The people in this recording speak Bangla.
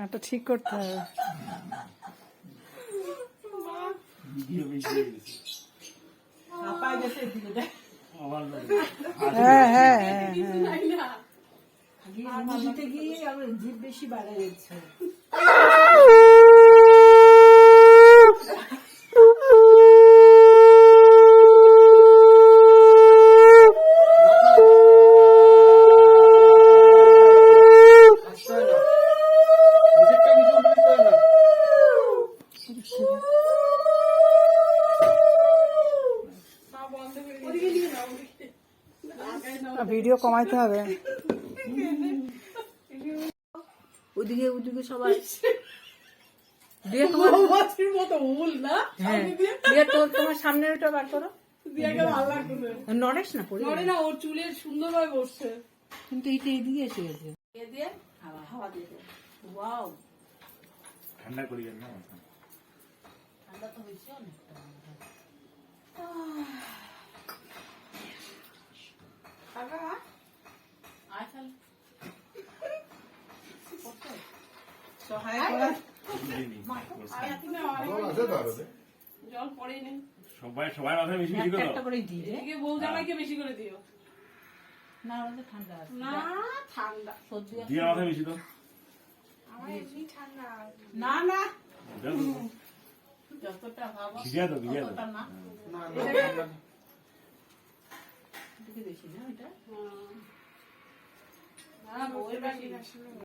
এটা ঠিক করতে হবে। হ্যাঁ হ্যাঁ হ্যাঁ জিভ বেশি বাড়া যাচ্ছে। ভিডিও কমাইতে হবে। ওদিকে ওদিকে সবাই দিয়ে তোমার মতো উল না দিয়ে তোমার সামনের ওটা বার করো। দিয়াকে ভালো লাগবে নড়েস না পড়ে নড়ে না, ওর চুলে সুন্দরভাবে বসছে। কিন্তু এইটা এদিকে এসে গেছে। এ দিয়ে হাওয়া হাওয়া দিয়ে দে। ওয়াও, ঠান্ডা করি না ঠান্ডা তো হয়েছে অনেক। জল পড়ে নেই, সবাই সবাই মাথায় বেশি বেশি করে একটা করেই দিই রে। এদিকে বউ জামাইকে বেশি করে দিও। না ওটা ঠান্ডা আছে। না ঠান্ডা, সর্দি আছে। দিয়ে মাথায় বেশি তো আমার এমনি ঠান্ডা। না না যতটা ভাবো ভিজা তো ভিজা তো ততটা না। এদিকে বেশি না এটা। না বউয়ের বেশি।